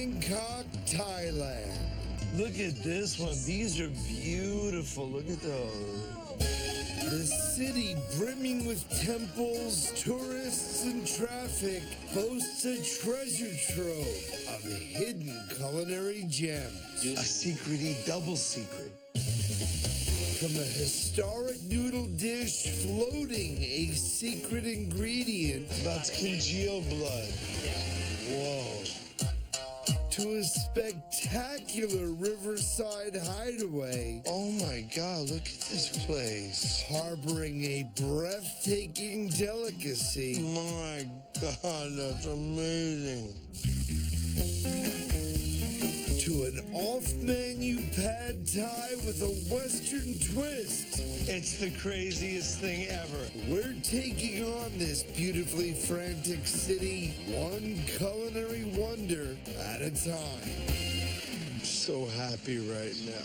Bangkok, Thailand. Look at this one. These are beautiful. Look at those. The city, brimming with temples, tourists, and traffic, boasts a treasure trove of hidden culinary gems. A secret-y double secret. From a historic noodle dish floating a secret ingredient. That's congealed blood. Whoa. To a spectacular riverside hideaway. Oh my God, look at this place. Harboring a breathtaking delicacy. My God, that's amazing. To an off-menu pad thai with a Western twist. It's the craziest thing ever. We're taking on this beautifully frantic city, one culinary wonder at a time. I'm so happy right now.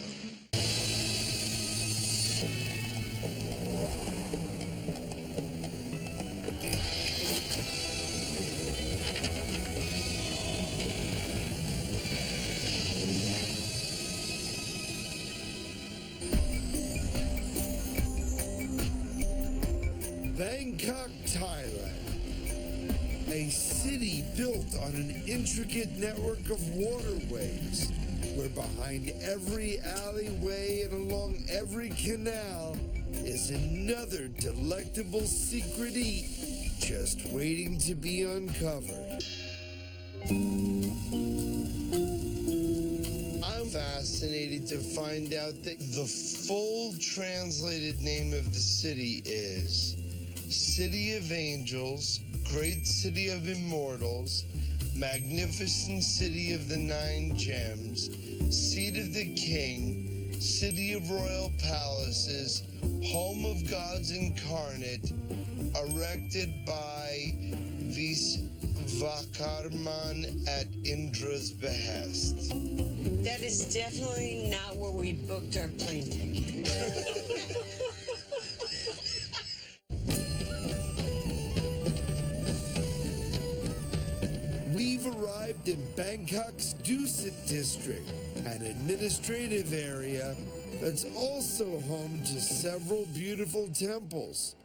Bangkok, Thailand. A city built on an intricate network of waterways, where behind every alleyway and along every canal is another delectable secret eat just waiting to be uncovered. I'm fascinated to find out that the full translated name of the city is City of Angels, Great City of Immortals, Magnificent City of the Nine Gems, Seat of the King, City of Royal Palaces, Home of Gods Incarnate, erected by Vishvakarman at Indra's behest. That is definitely not where we booked our plane ticket. We've arrived in Bangkok's Dusit district, an administrative area that's also home to several beautiful temples.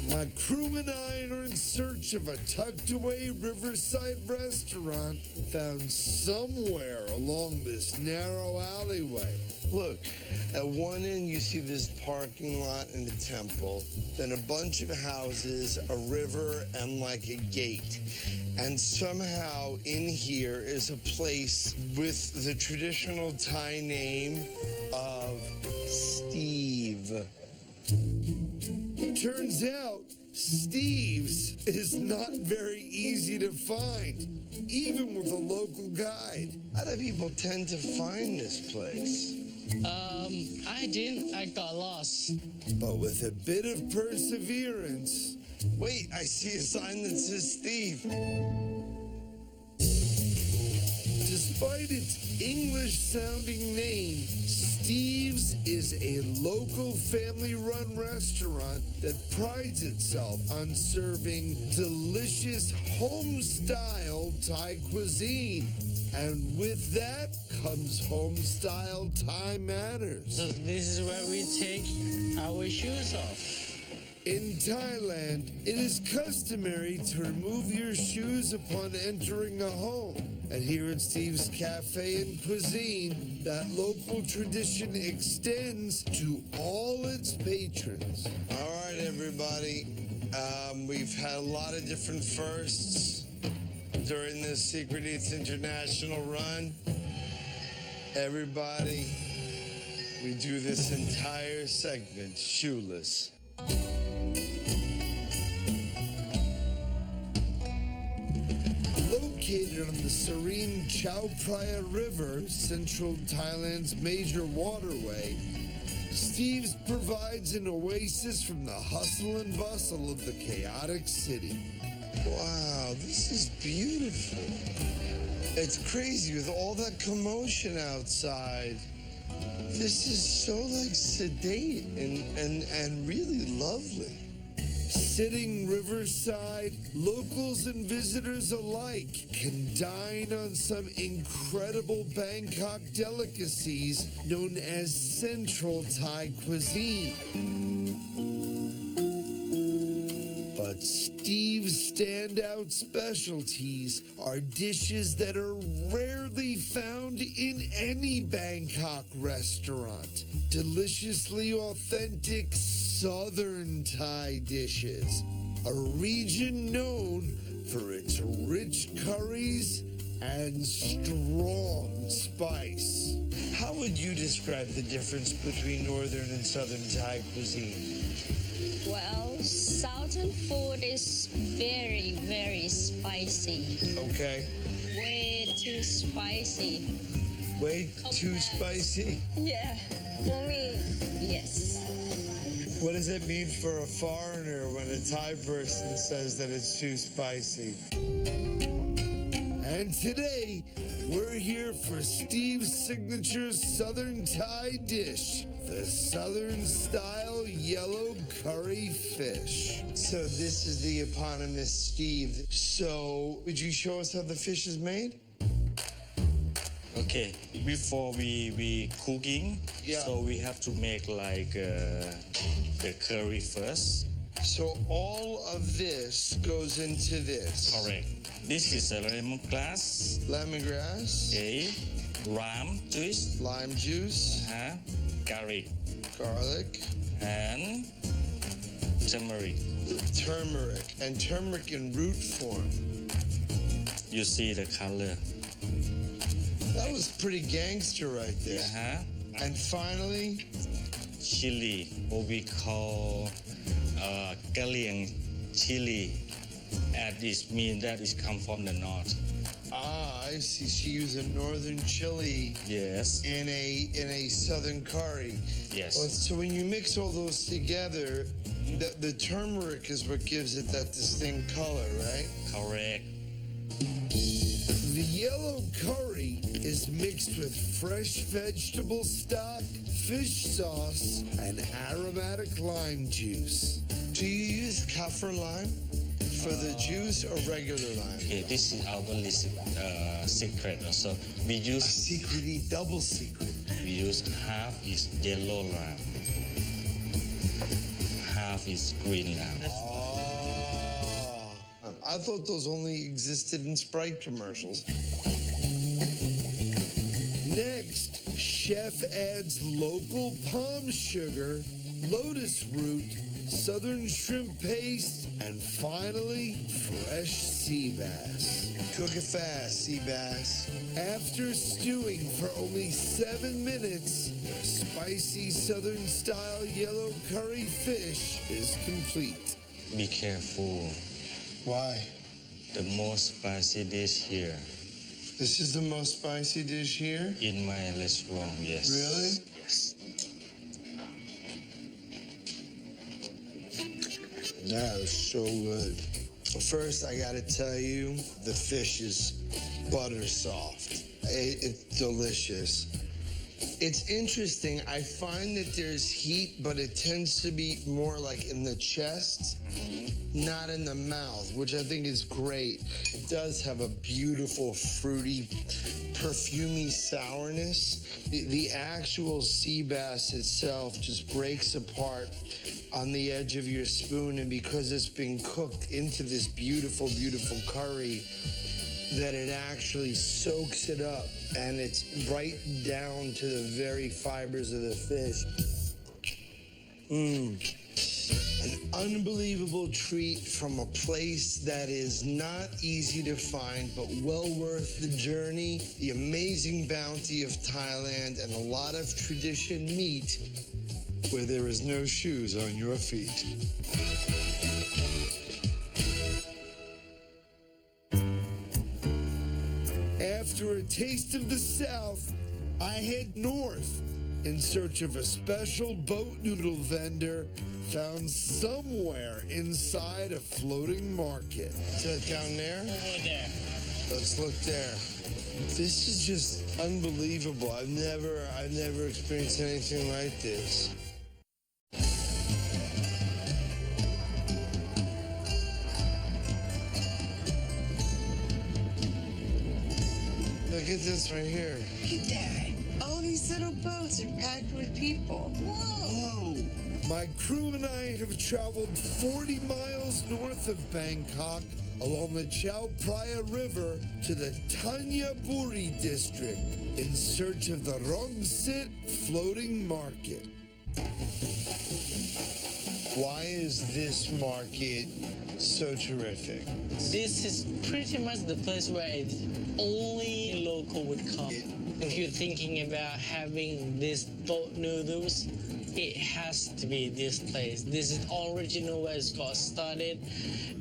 My crew and I are in search of a tucked-away riverside restaurant found somewhere along this narrow alleyway. Look, at one end you see this parking lot and a temple, then a bunch of houses, a river, and like a gate. And somehow in here is a place with the traditional Thai name of Steve. Turns out, Steve's is not very easy to find, even with a local guide. How do people tend to find this place? I didn't. I got lost. But with a bit of perseverance... Wait, I see a sign that says Steve. Despite its English-sounding name, Steve's is a local family-run restaurant that prides itself on serving delicious home-style Thai cuisine. And with that comes home-style Thai manners. So this is where we take our shoes off. In Thailand, it is customary to remove your shoes upon entering a home. And here at Steve's Cafe and Cuisine, that local tradition extends to all its patrons. All right, everybody. We've had a lot of different firsts during this Secret Eats International run. Everybody, we do this entire segment shoeless. Located on the serene Chao Phraya River, central Thailand's major waterway, Steve's provides an oasis from the hustle and bustle of the chaotic city. Wow, this is beautiful. It's crazy with all that commotion outside. This is so like sedate and really lovely. Sitting riverside, locals and visitors alike can dine on some incredible Bangkok delicacies known as Central Thai cuisine. But Steve's standout specialties are dishes that are rarely found in any Bangkok restaurant. Deliciously authentic Southern Thai dishes, a region known for its rich curries and strong spice. How would you describe the difference between Northern and Southern Thai cuisine? Well, southern food is very, very spicy. Okay. Way too spicy. Way too spicy? Yeah. For me, yes. What does it mean for a foreigner when a Thai person says that it's too spicy? And today, we're here for Steve's signature Southern Thai dish, the Southern style yellow curry fish. So this is the eponymous Steve. So would you show us how the fish is made? Okay, before we cooking, Yeah. so we have to make like the curry first. So all of this goes into this. Correct. This is a lemongrass. Lemongrass, Okay. Ram juice. lime juice, Garlic garlic, and turmeric. turmeric, and turmeric in root form. You see the color. That was pretty gangster right there. And finally, Chili, what we call Galian chili. And this means that it come from the north. I see. She used a northern chili Yes. in a southern curry. Yes. Well, so when you mix all those together, the turmeric is what gives it that distinct color, right? Correct. The yellow curry is mixed with fresh vegetable stock, fish sauce, and aromatic lime juice. Do you use kaffir lime for the juice or regular lime? Okay, this is our secret also. We use Secrety, double secret. half is yellow lime, half is green lime. I thought those only existed in Sprite commercials. Next, chef adds local palm sugar, lotus root, southern shrimp paste, and finally, fresh sea bass. Cook it fast, sea bass. After stewing for only 7 minutes, the spicy southern style yellow curry fish is complete. Be careful. Why? The most spicy dish here This is the most spicy dish here? in my restaurant. Yes. Really? Yes. That was so good. First, I gotta tell you, the fish is butter soft. It's delicious. It's interesting. I find that there's heat, but it tends to be more like in the chest, not in the mouth, which I think is great. It does have a beautiful, fruity, perfumey sourness. The actual sea bass itself just breaks apart on the edge of your spoon, and because it's been cooked into this beautiful, beautiful curry, that it actually soaks it up, and it's right down to the very fibers of the fish. An unbelievable treat from a place that is not easy to find, but well worth the journey. The amazing bounty of Thailand, and a lot of tradition meat where there is no shoes on your feet. After a taste of the South, I head north in search of a special boat noodle vendor found somewhere inside a floating market. Is that down there? Over there. Let's look there. This is just unbelievable. I've never experienced anything like this. Look at this right here. Look at that. All these little boats are packed with people. Whoa. My crew and I have traveled 40 miles north of Bangkok along the Chao Phraya River to the Thanyaburi district in search of the Rongsit floating market. Why is this market so terrific? This is pretty much the place where only a local would come. If you're thinking about having these boat noodles, it has to be this place. This is original where it got started,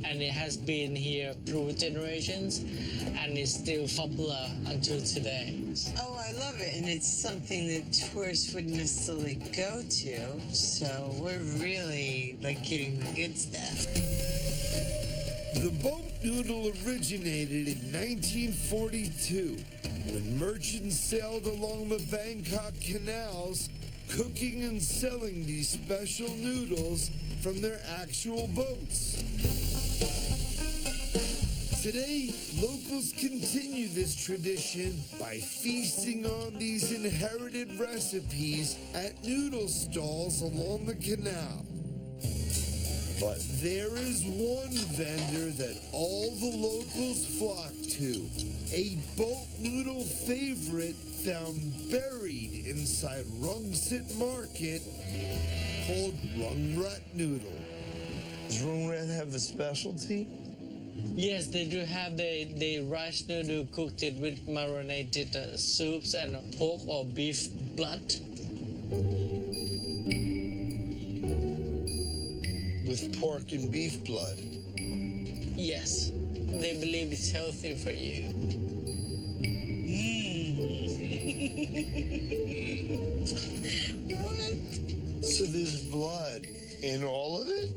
and it has been here through generations, and it's still popular until today. Oh, I love it. And it's something that tourists wouldn't necessarily go to. So we're really like getting the good stuff. The boat noodle originated in 1942 when merchants sailed along the Bangkok canals, cooking and selling these special noodles from their actual boats. Today, locals continue this tradition by feasting on these inherited recipes at noodle stalls along the canal. But there is one vendor that all the locals flock to, a boat noodle favorite found buried inside Rongsit Market called Rungrat Noodle. Does Rungrat have a specialty? Yes, they do have the rice noodle cooked it with marinated soups and pork or beef blood. With pork and beef blood. Yes, they believe it's healthy for you. So there's blood in all of it?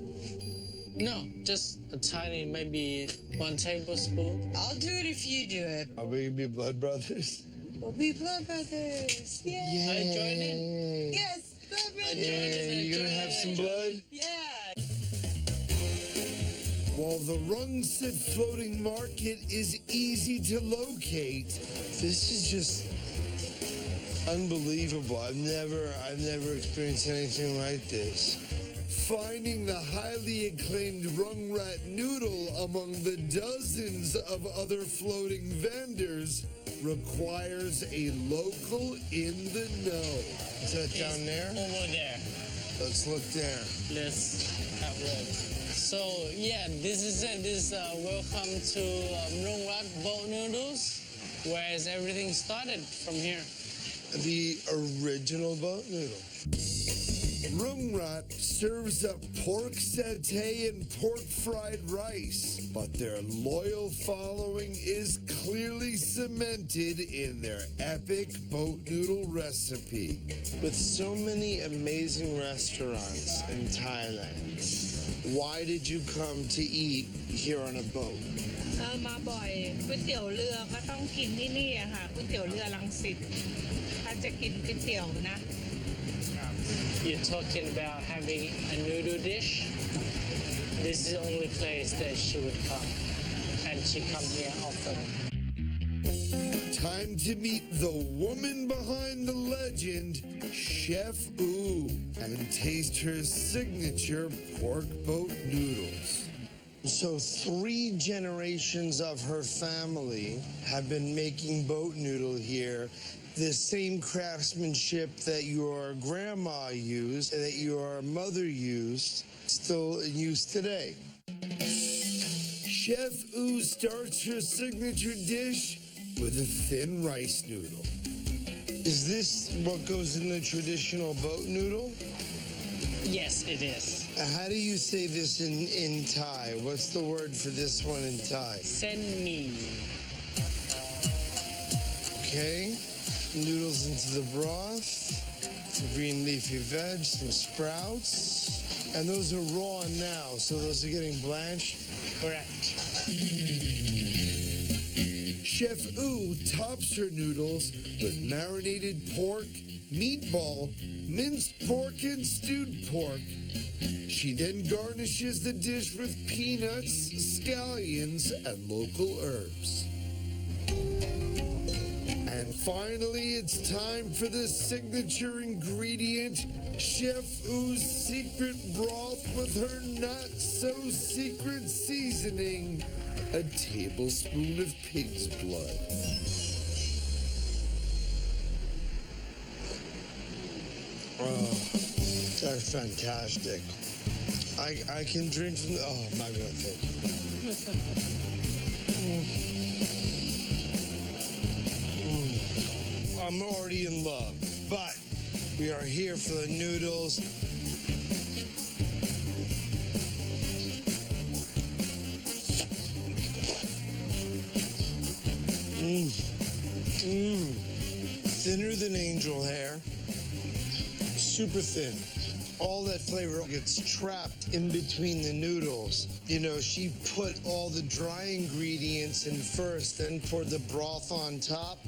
No, just a tiny, maybe 1 tablespoon. I'll do it if you do it. Are we gonna be blood brothers? We'll be blood brothers. Yay. I join in. Yes, blood brothers. Yeah, you gonna have some blood? Yeah. While the Rungsit floating market is easy to locate, This is just unbelievable. I've never experienced anything like this. finding the highly acclaimed Rungrat Noodle among the dozens of other floating vendors requires a local in the know. Is that down there? Over there. Let's look there. Let's have a look. So yeah, this is it. This is welcome to Rungrat Boat Noodles, where everything started from here. The original boat noodle. Rungrat serves up pork satay and pork fried rice, but their loyal following is clearly cemented in their epic boat noodle recipe. With so many amazing restaurants in Thailand, why did you come to eat here on a boat? มาบ่อยก๋วยเตี๋ยวเรือก็ต้องกินที่นี่อะค่ะก๋วยเตี๋ยวเรือรังสิตถ้าจะกินก๋วยเตี๋ยวนะ You're talking about having a noodle dish. This is the only place that she would come, and she comes here often. Time to meet the woman behind the legend, Chef Oo, and taste her signature pork boat noodles. So 3 generations of her family have been making boat noodle here. The same craftsmanship that your grandma used, that your mother used, still in use today. Chef Oo starts her signature dish with a thin rice noodle. Is this what goes in the traditional boat noodle? Yes, it is. How do you say this in Thai? What's the word for this one in Thai? Send me. Okay. Noodles into the broth, some green leafy veg, some sprouts. And those are raw now, so those are getting blanched. Correct. Chef Oo tops her noodles with marinated pork, meatball, minced pork, and stewed pork. She then garnishes the dish with peanuts, scallions, and local herbs. Finally, it's time for the signature ingredient, Chef Oo's secret broth with her not-so-secret seasoning, a tablespoon of pig's blood. Oh, that's fantastic. I can drink from the, oh my God, thank you. I'm already in love, but we are here for the noodles. Thinner than angel hair, super thin. All that flavor gets trapped in between the noodles. You know, she put all the dry ingredients in first, then poured the broth on top.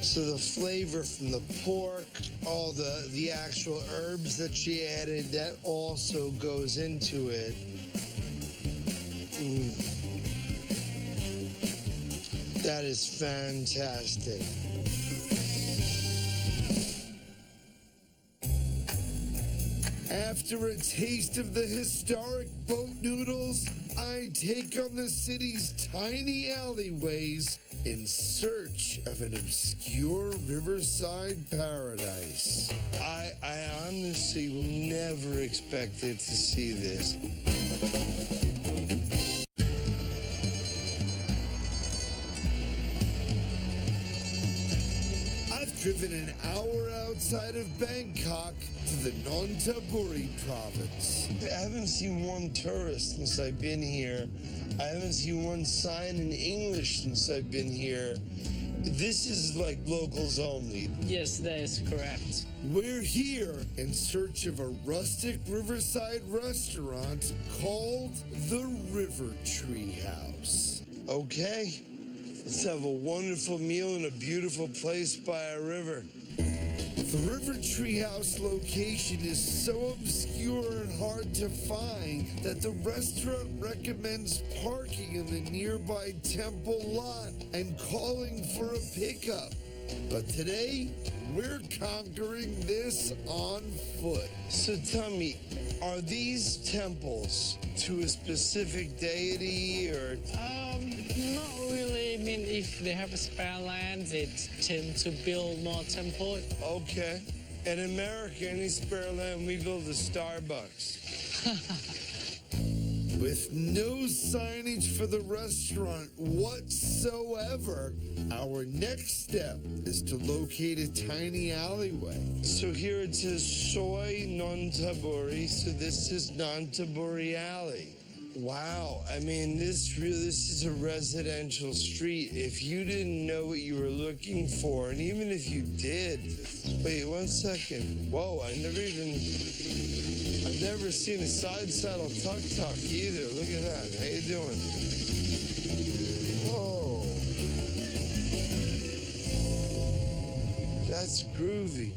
So the flavor from the pork, all the actual herbs that she added, that also goes into it. That is fantastic. After a taste of the historic boat noodles, I take on the city's tiny alleyways in search of an obscure riverside paradise. I honestly never expected to see this. I've driven an hour outside of Bangkok to the Nonthaburi province. I haven't seen one tourist since I've been here. I haven't seen one sign in English since I've been here. This is like locals only. Yes, that is correct. We're here in search of a rustic riverside restaurant called the River Tree House. Okay, let's have a wonderful meal in a beautiful place by a river. The River Treehouse location is so obscure and hard to find that the restaurant recommends parking in the nearby temple lot and calling for a pickup. But today, we're conquering this on foot. So tell me, are these temples to a specific deity or? Not really. I mean, if they have a spare land, they tend to build more temple. Okay. In America, any spare land, we build a Starbucks. With no signage for the restaurant whatsoever, our next step is to locate a tiny alleyway. So here it says Soy Nonthaburi, so this is Nonthaburi Alley. Wow, I mean, this is a residential street. If you didn't know what you were looking for, and even if you did, wait 1 second. Whoa, I've never seen a side saddle tuk-tuk either. Look at that. How you doing? Whoa. That's groovy.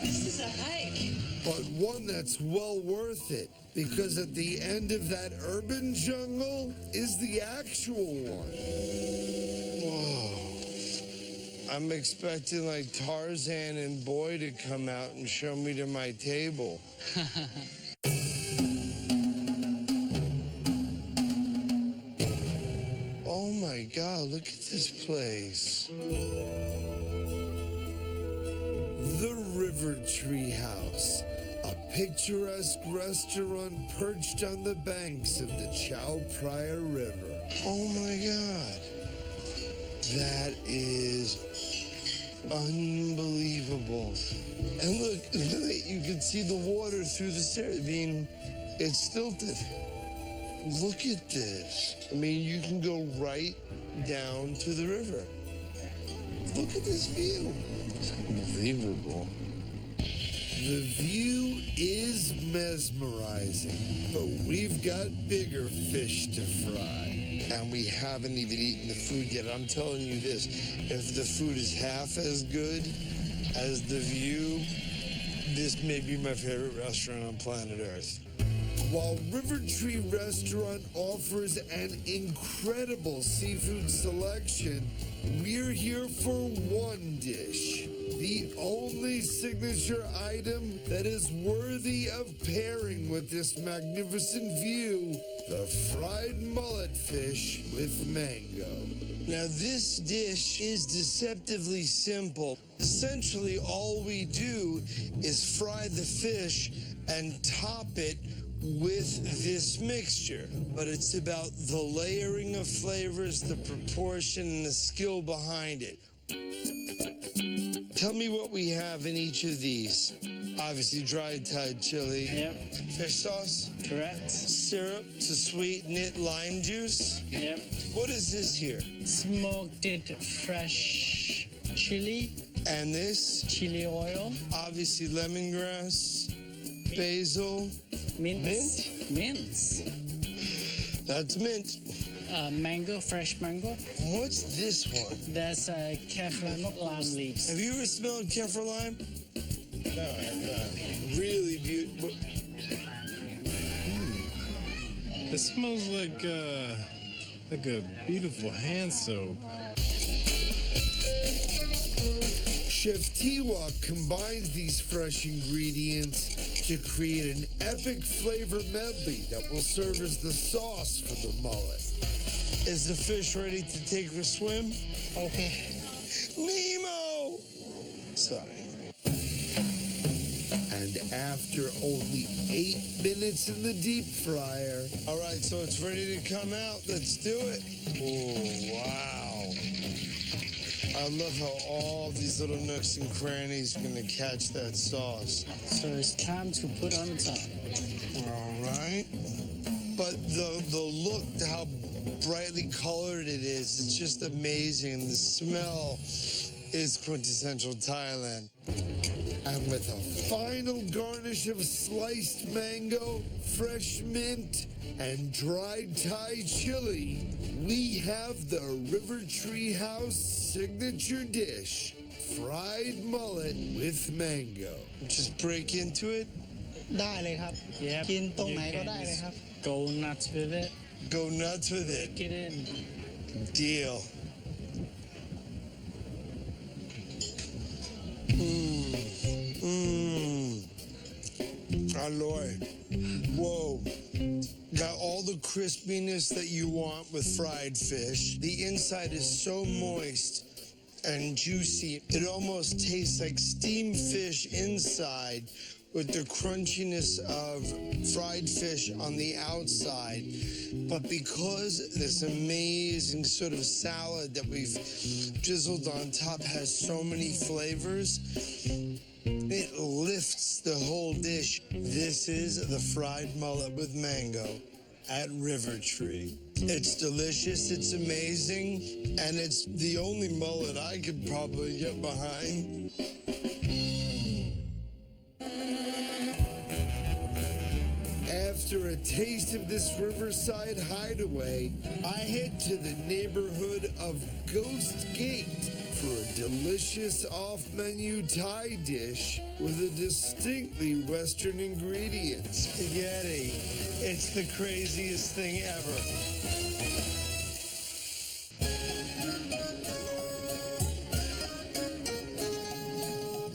This is a hike. But one that's well worth it, because at the end of that urban jungle is the actual one. Whoa. I'm expecting like Tarzan and Boy to come out and show me to my table. Oh my God, look at this place. The River Tree House, a picturesque restaurant perched on the banks of the Chao Phraya River. Oh my God. That is unbelievable. And look, you can see the water through the stairs. I mean, it's stilted. Look at this. I mean, you can go right down to the river. Look at this view. It's unbelievable. The view is mesmerizing, but we've got bigger fish to fry. And we haven't even eaten the food yet. I'm telling you this, if the food is half as good as the view, this may be my favorite restaurant on planet Earth. While River Tree Restaurant offers an incredible seafood selection, we're here for one dish. The only signature item that is worthy of pairing with this magnificent view, the fried mullet fish with mango. Now, this dish is deceptively simple. Essentially, all we do is fry the fish and top it with this mixture. But it's about the layering of flavors, the proportion, and the skill behind it. Tell me what we have in each of these. Obviously, dried Thai chili. Yep. Fish sauce. Correct. Syrup to sweeten it. Lime juice. Yep. What is this here? Smoked fresh chili. And this? Chili oil. Obviously, lemongrass. Basil. Mint. Mints. That's mint. Mango, fresh mango. What's this one? That's kaffir lime leaves. Have you ever smelled kaffir lime? No, I have not. Really beautiful. It smells like a beautiful hand soap. Chef Tiwa combines these fresh ingredients to create an epic flavor medley that will serve as the sauce for the mullet. Is the fish ready to take a swim? Okay. Nemo! Sorry. And after only 8 minutes in the deep fryer, All right, so it's ready to come out. Let's do it. Oh, wow. I love how all these little nooks and crannies are going to catch that sauce. So it's time to put on the top. All right. But the look, how brightly colored it is, it's just amazing. And the smell is quintessential Thailand. and with a final garnish of sliced mango, fresh mint, and dried Thai chili, we have the River Tree House signature dish, fried mullet with mango. Just break into it. ได้เลยครับ Yep. กินตรงไหนก็ได้เลยครับ Go nuts with it. Go nuts with it. Get in. Deal. Alloy. Whoa. Got all the crispiness that you want with fried fish. The inside is so moist and juicy. It almost tastes like steamed fish inside with the crunchiness of fried fish on the outside. But because this amazing sort of salad that we've drizzled on top has so many flavors, it lifts the whole dish. This is the fried mullet with mango at River Tree. It's delicious, it's amazing, and it's the only mullet I could probably get behind. After a taste of this riverside hideaway, I head to the neighborhood of Ghost Gate for a delicious off-menu Thai dish with a distinctly Western ingredient. Spaghetti. It's the craziest thing ever.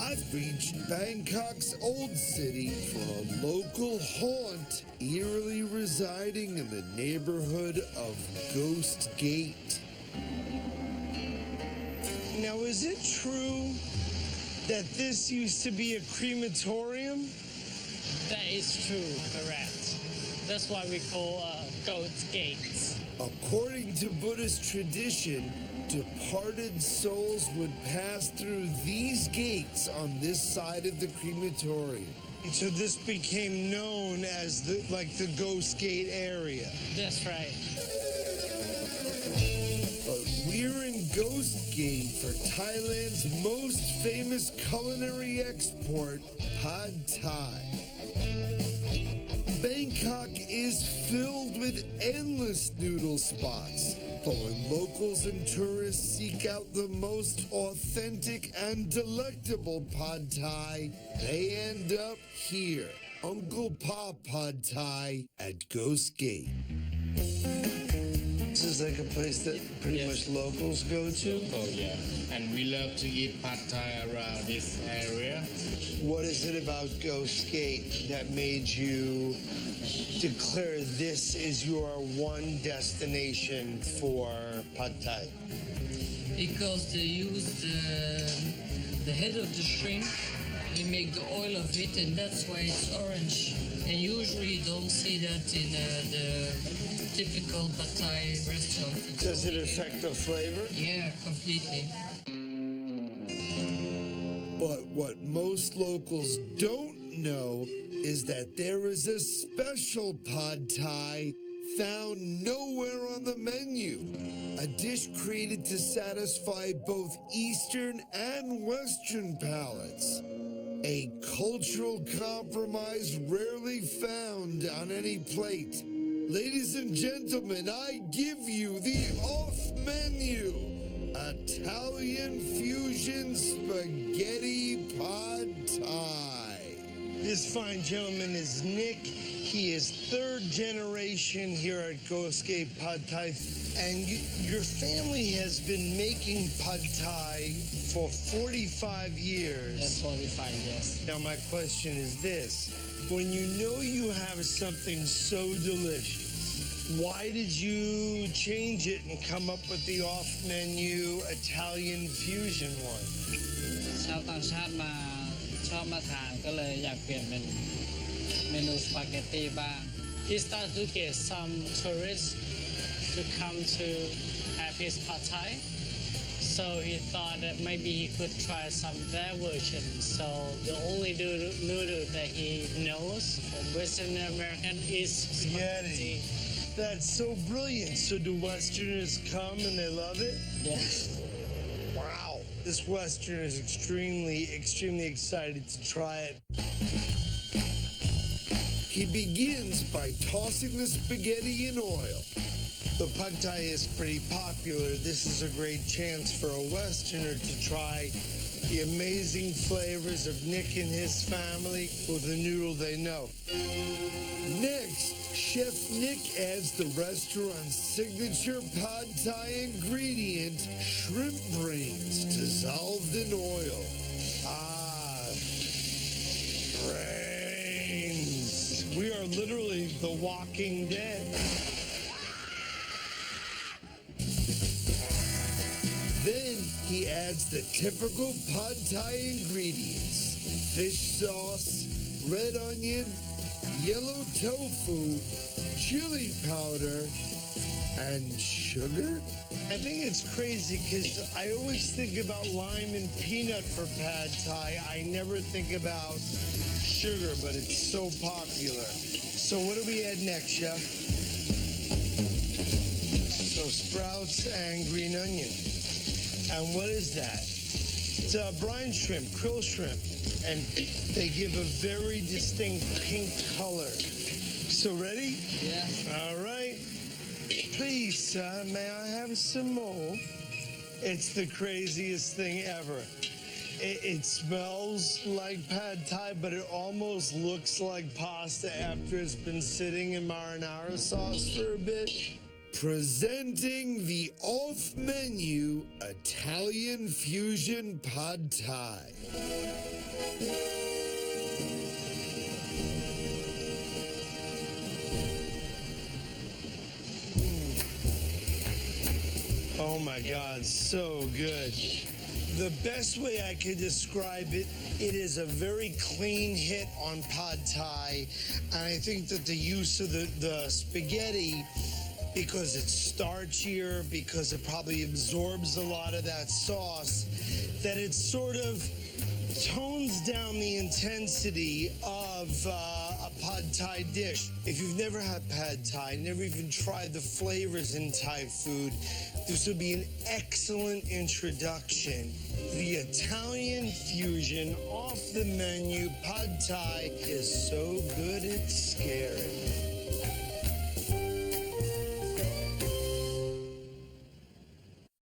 I've reached Bangkok's old city for a local haunt, eerily residing in the neighborhood of Ghost Gate. Now, is it true that this used to be a crematorium? That is true, correct. That's why we call Goat's Gates. According to Buddhist tradition, departed souls would pass through these gates on this side of the crematorium. So this became known as the Ghost Gate area. That's right. But we're in Ghost Gate for Thailand's most famous culinary export, Pad Thai. Bangkok is filled with endless noodle spots. But when locals and tourists seek out the most authentic and delectable Pad Thai, they end up here Uncle Pa Pad Thai at Ghost Gate. This is like a place that pretty much locals go to. Oh, yeah. And we love to eat pad thai around this area. What is it about Ghost Gate that made you declare this is your one destination for pad thai? Because they use the head of the shrimp, they make the oil of it, and that's why it's orange. And usually you don't see that in the typical pad thai restaurant. Does it affect the flavor? Yeah, completely. But what most locals don't know is that there is a special pad thai found nowhere on the menu. A dish created to satisfy both Eastern and Western palates. A cultural compromise rarely found on any plate. Ladies and gentlemen, I give you the off-menu Italian fusion spaghetti pad thai. This fine gentleman is Nick. He is third generation here at Ghost Gate Pad Thai. And your family has been making pad thai for 45 years. That's 45 years. Now my question is this. When you know you have something so delicious, why did you change it and come up with the off-menu Italian fusion one? ชาวต่างชาติมาชอบมาทานก็เลยอยากเปลี่ยนเป็นเมนูสปาเกตตีบ้าง He started to get some tourists to come to have his pad thai. So he thought that maybe he could try some their version. So the only noodle that he knows from Western American is spaghetti. That's so brilliant. So do Westerners come and they love it? Yes. Wow. This Westerner is extremely excited to try it. He begins by tossing the spaghetti in oil. The pad thai is pretty popular. This is a great chance for a Westerner to try the amazing flavors of Nick and his family with a noodle they know. Next, Chef Nick adds the restaurant's signature pad thai ingredient, shrimp brains dissolved in oil. Ah, brains. We are literally the Walking Dead. Then he adds the typical pad thai ingredients, fish sauce, red onion, yellow tofu, chili powder, and sugar. I think it's crazy because I always think about lime and peanut for pad thai. I never think about sugar, but it's so popular. So what do we add next, Chef? So sprouts and green onion. And what is that? It's brine shrimp, krill shrimp. And they give a very distinct pink color. So ready? Yeah. All right. Please, sir, may I have some more? It's the craziest thing ever. It smells like pad thai, but it almost looks like pasta after it's been sitting in marinara sauce for a bit. Presenting the off-menu Italian fusion pad thai. Oh my God, so good. The best way I could describe it, it is a very clean hit on pad thai. And I think that the use of the spaghetti, because it's starchier, because it probably absorbs a lot of that sauce, that it sort of tones down the intensity of a pad thai dish. If you've never had pad thai, never even tried the flavors in Thai food, this would be an excellent introduction. The Italian fusion off the menu pad thai is so good it's scary.